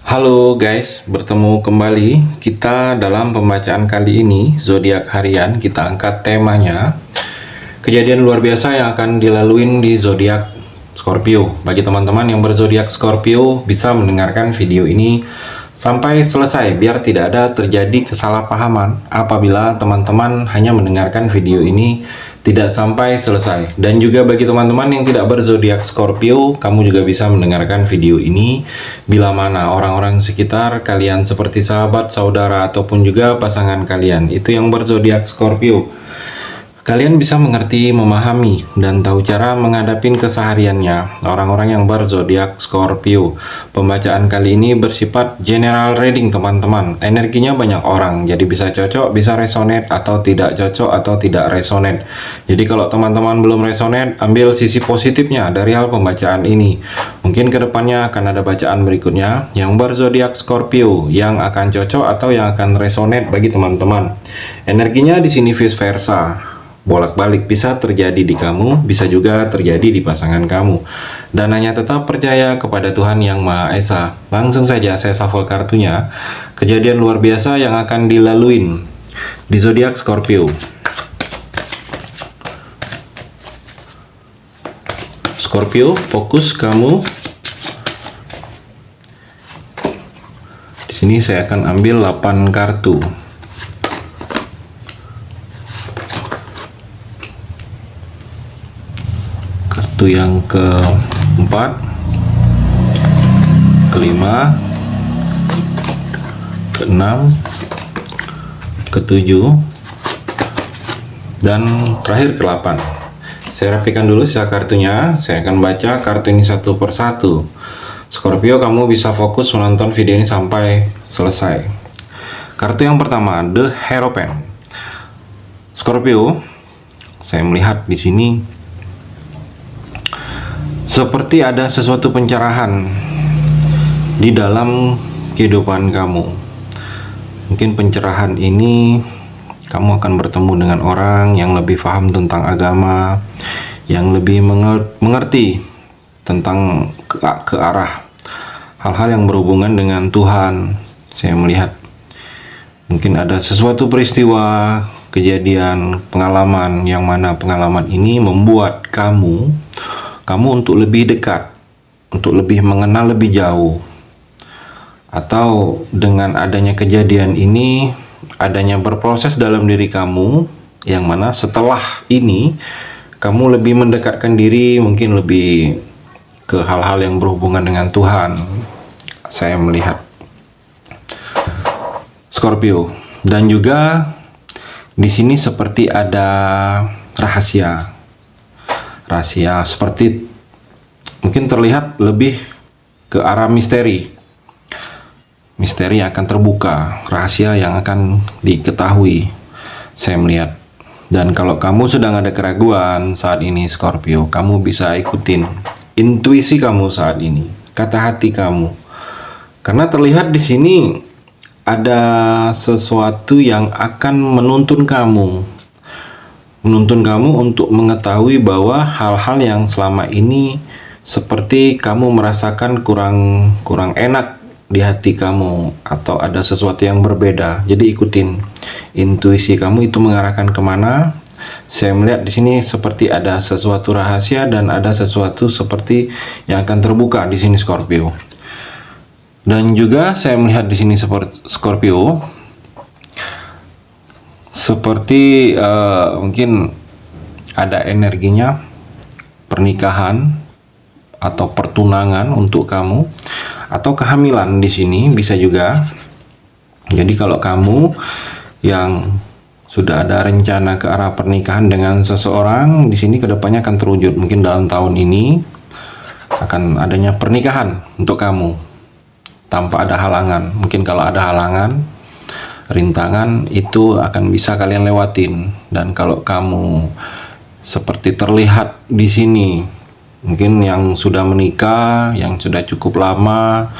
Halo guys, bertemu kembali kita dalam pembacaan kali ini zodiak harian. Kita angkat temanya kejadian luar biasa yang akan dilaluin di zodiak Scorpio. Bagi teman-teman yang berzodiak Scorpio bisa mendengarkan video ini sampai selesai biar tidak ada terjadi kesalahpahaman apabila teman-teman hanya mendengarkan video ini tidak sampai selesai. Dan juga bagi teman-teman yang tidak berzodiak Scorpio, kamu juga bisa mendengarkan video ini bila mana orang-orang sekitar kalian seperti sahabat, saudara, ataupun juga pasangan kalian itu yang berzodiak Scorpio. Kalian bisa mengerti, memahami, dan tahu cara menghadapi kesehariannya orang-orang yang berzodiak Scorpio. Pembacaan kali ini bersifat general reading teman-teman. Energinya banyak orang, jadi bisa cocok, bisa resonate, atau tidak cocok, atau tidak resonate. Jadi kalau teman-teman belum resonate, ambil sisi positifnya dari hal pembacaan ini. Mungkin kedepannya akan ada bacaan berikutnya yang berzodiak Scorpio yang akan cocok atau yang akan resonate bagi teman-teman. Energinya di sini vice versa. Bolak-balik bisa terjadi di kamu, bisa juga terjadi di pasangan kamu. Dan hanya tetap percaya kepada Tuhan Yang Maha Esa. Langsung saja saya shuffle kartunya. Kejadian luar biasa yang akan dilaluin di zodiak Scorpio. Scorpio, fokus kamu. Di sini saya akan ambil 8 kartu. Kartu yang keempat, kelima, keenam, ketujuh, dan terakhir ke-8. Saya rapikan dulu sisa kartunya. Saya akan baca kartu ini satu persatu. Scorpio, kamu bisa fokus menonton video ini sampai selesai. Kartu yang pertama, The Hierophant. Scorpio, saya melihat di sini seperti ada sesuatu pencerahan di dalam kehidupan kamu. Mungkin pencerahan ini kamu akan bertemu dengan orang yang lebih paham tentang agama, yang lebih mengerti tentang ke arah hal-hal yang berhubungan dengan Tuhan. Saya melihat mungkin ada sesuatu peristiwa, kejadian, pengalaman yang mana pengalaman ini membuat kamu untuk lebih dekat, untuk lebih mengenal lebih jauh. Atau dengan adanya kejadian ini, adanya berproses dalam diri kamu, yang mana setelah ini kamu lebih mendekatkan diri, mungkin lebih ke hal-hal yang berhubungan dengan Tuhan. Saya melihat Scorpio, dan juga di sini seperti ada rahasia seperti mungkin terlihat lebih ke arah misteri yang akan terbuka, rahasia yang akan diketahui. Saya melihat. Dan kalau kamu sedang ada keraguan saat ini Scorpio, kamu bisa ikutin intuisi kamu saat ini, kata hati kamu, karena terlihat di sini ada sesuatu yang akan menuntun kamu untuk mengetahui bahwa hal-hal yang selama ini seperti kamu merasakan kurang enak di hati kamu, atau ada sesuatu yang berbeda. Jadi ikutin intuisi kamu itu mengarahkan kemana. Saya melihat di sini seperti ada sesuatu rahasia dan ada sesuatu seperti yang akan terbuka di sini Scorpio. Dan juga saya melihat di sini seperti Scorpio seperti mungkin ada energinya pernikahan atau pertunangan untuk kamu, atau kehamilan di sini bisa juga. Jadi kalau kamu yang sudah ada rencana ke arah pernikahan dengan seseorang, di sini kedepannya akan terwujud. Mungkin dalam tahun ini akan adanya pernikahan untuk kamu tanpa ada halangan. Mungkin kalau ada halangan, rintangan, itu akan bisa kalian lewatin. Dan kalau kamu seperti terlihat di sini, mungkin yang sudah menikah, yang sudah cukup lama,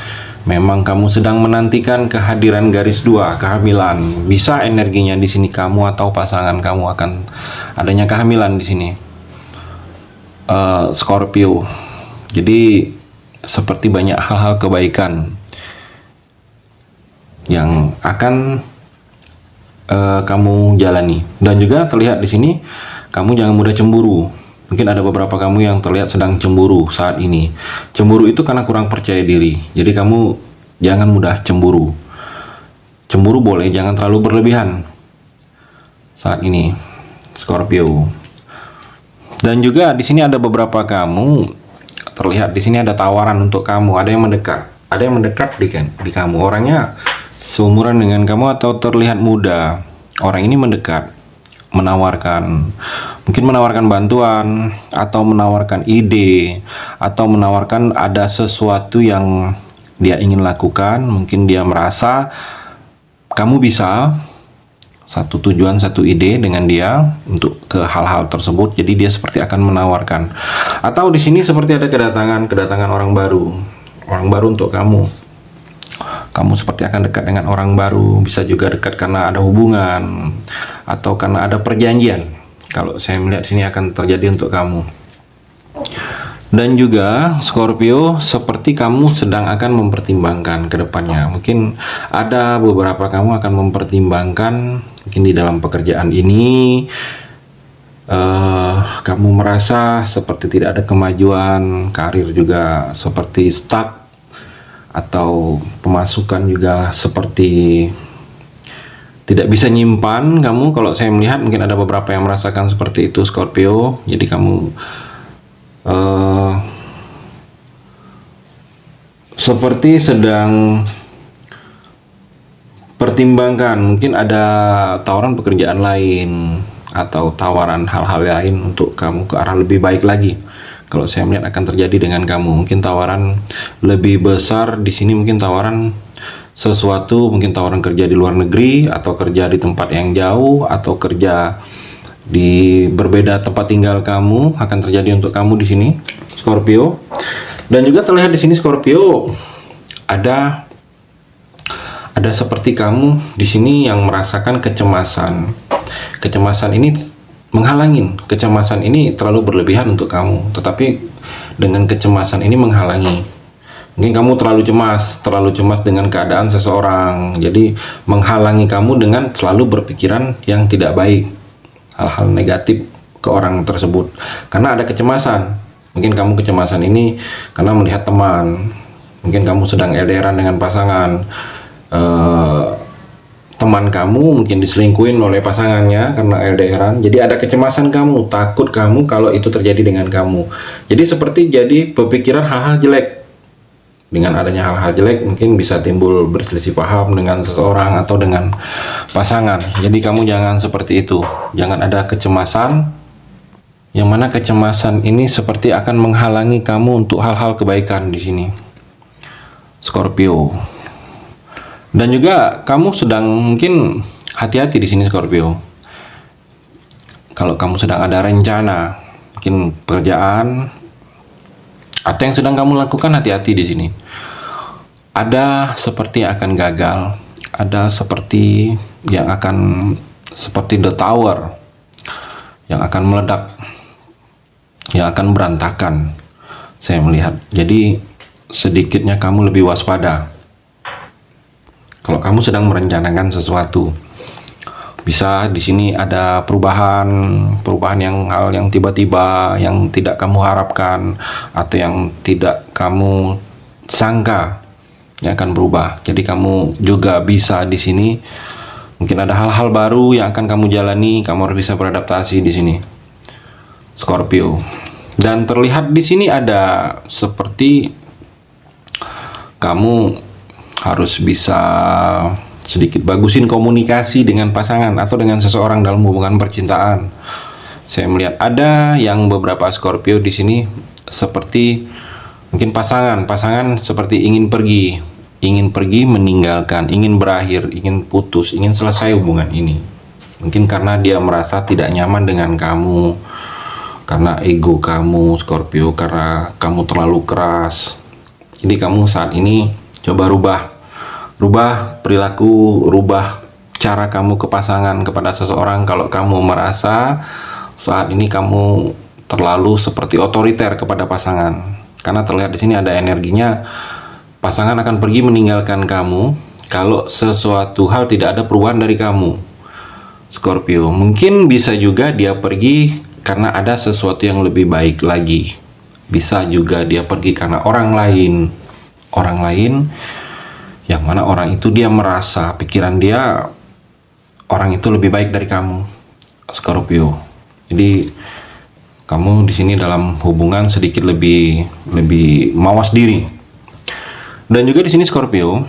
memang kamu sedang menantikan kehadiran garis 2, kehamilan. Bisa energinya di sini kamu atau pasangan kamu akan adanya kehamilan di sini. Scorpio. Jadi seperti banyak hal-hal kebaikan yang akan kamu jalani. Dan juga terlihat di sini kamu jangan mudah cemburu. Mungkin ada beberapa kamu yang terlihat sedang cemburu saat ini. Cemburu itu karena kurang percaya diri. Jadi kamu jangan mudah cemburu. Cemburu boleh, jangan terlalu berlebihan saat ini, Scorpio. Dan juga di sini ada beberapa kamu terlihat di sini ada tawaran untuk kamu. Ada yang mendekat di kamu. Orangnya seumuran dengan kamu atau terlihat muda. Orang ini mendekat, mungkin menawarkan bantuan atau menawarkan ide atau menawarkan ada sesuatu yang dia ingin lakukan. Mungkin dia merasa kamu bisa satu tujuan, satu ide dengan dia untuk ke hal-hal tersebut. Jadi dia seperti akan menawarkan. Atau di sini seperti ada kedatangan orang baru untuk kamu. Kamu seperti akan dekat dengan orang baru, bisa juga dekat karena ada hubungan atau karena ada perjanjian. Kalau saya melihat sini akan terjadi untuk kamu. Dan juga Scorpio, seperti kamu sedang akan mempertimbangkan ke depannya. Mungkin ada beberapa kamu akan mempertimbangkan mungkin di dalam pekerjaan ini kamu merasa seperti tidak ada kemajuan, karir juga seperti stuck, atau pemasukan juga seperti tidak bisa nyimpan kamu. Kalau saya melihat mungkin ada beberapa yang merasakan seperti itu, Scorpio. Jadi kamu seperti sedang pertimbangkan, mungkin ada tawaran pekerjaan lain atau tawaran hal-hal lain untuk kamu ke arah lebih baik lagi. Kalau saya melihat akan terjadi dengan kamu, mungkin tawaran lebih besar di sini, mungkin tawaran sesuatu, mungkin tawaran kerja di luar negeri atau kerja di tempat yang jauh atau kerja di berbeda tempat tinggal kamu akan terjadi untuk kamu di sini, Scorpio. Dan juga terlihat di sini, Scorpio, ada seperti kamu di sini yang merasakan kecemasan. Kecemasan ini menghalangi. Kecemasan ini terlalu berlebihan untuk kamu, tetapi dengan kecemasan ini menghalangi. Mungkin kamu terlalu cemas dengan keadaan seseorang, jadi menghalangi kamu dengan selalu berpikiran yang tidak baik, hal-hal negatif ke orang tersebut, karena ada kecemasan. Mungkin kamu kecemasan ini karena melihat teman, mungkin kamu sedang LDRan dengan pasangan, teman kamu mungkin diselingkuhin oleh pasangannya karena LDRan. Jadi ada kecemasan kamu, takut kamu kalau itu terjadi dengan kamu. Jadi seperti jadi berpikiran hal-hal jelek. Dengan adanya hal-hal jelek mungkin bisa timbul berselisih paham dengan seseorang atau dengan pasangan. Jadi kamu jangan seperti itu. Jangan ada kecemasan, yang mana kecemasan ini seperti akan menghalangi kamu untuk hal-hal kebaikan di sini, Scorpio. Dan juga kamu sedang mungkin hati-hati di sini, Scorpio. Kalau kamu sedang ada rencana, mungkin pekerjaan atau yang sedang kamu lakukan, hati-hati di sini. Ada seperti akan gagal, ada seperti yang akan seperti the tower yang akan meledak, yang akan berantakan. Saya melihat. Jadi sedikitnya kamu lebih waspada. Kalau kamu sedang merencanakan sesuatu, bisa di sini ada perubahan yang hal yang tiba-tiba yang tidak kamu harapkan atau yang tidak kamu sangka yang akan berubah. Jadi kamu juga bisa di sini mungkin ada hal-hal baru yang akan kamu jalani. Kamu harus bisa beradaptasi di sini, Scorpio. Dan terlihat di sini ada seperti kamu harus bisa sedikit bagusin komunikasi dengan pasangan atau dengan seseorang dalam hubungan percintaan. Saya melihat ada yang beberapa Scorpio di sini seperti mungkin pasangan seperti ingin pergi meninggalkan, ingin berakhir, ingin putus, ingin selesai hubungan ini. Mungkin karena dia merasa tidak nyaman dengan kamu, karena ego kamu, Scorpio, karena kamu terlalu keras. Jadi kamu saat ini coba rubah perilaku, rubah cara kamu ke pasangan, kepada seseorang. Kalau kamu merasa saat ini kamu terlalu seperti otoriter kepada pasangan, karena terlihat di sini ada energinya pasangan akan pergi meninggalkan kamu kalau sesuatu hal tidak ada perubahan dari kamu, Scorpio. Mungkin bisa juga dia pergi karena ada sesuatu yang lebih baik lagi. Bisa juga dia pergi karena orang lain yang mana orang itu dia merasa pikiran dia orang itu lebih baik dari kamu, Scorpio. Jadi kamu di sini dalam hubungan sedikit lebih mawas diri. Dan juga di sini Scorpio,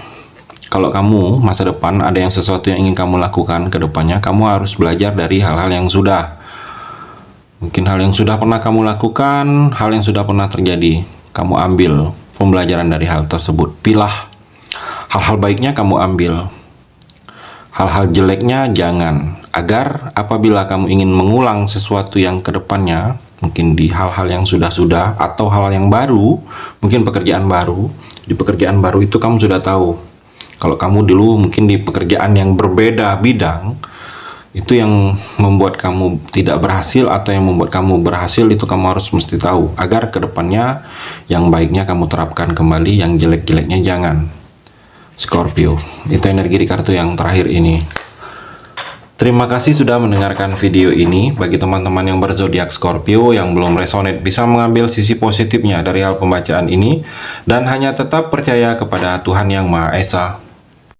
kalau kamu masa depan ada yang sesuatu yang ingin kamu lakukan ke depannya, kamu harus belajar dari hal-hal yang sudah. Mungkin hal yang sudah pernah kamu lakukan, hal yang sudah pernah terjadi. Kamu ambil pembelajaran dari hal tersebut. Pilah hal-hal baiknya, kamu ambil. Hal-hal jeleknya jangan. Agar apabila kamu ingin mengulang sesuatu yang ke depannya, mungkin di hal-hal yang sudah-sudah atau hal yang baru, mungkin pekerjaan baru. Di pekerjaan baru itu kamu sudah tahu. Kalau kamu dulu mungkin di pekerjaan yang berbeda bidang, itu yang membuat kamu tidak berhasil atau yang membuat kamu berhasil, itu kamu harus mesti tahu. Agar kedepannya yang baiknya kamu terapkan kembali, yang jelek-jeleknya jangan, Scorpio. Itu energi di kartu yang terakhir ini. Terima kasih sudah mendengarkan video ini. Bagi teman-teman yang berzodiak Scorpio yang belum resonate, bisa mengambil sisi positifnya dari hal pembacaan ini dan hanya tetap percaya kepada Tuhan Yang Maha Esa.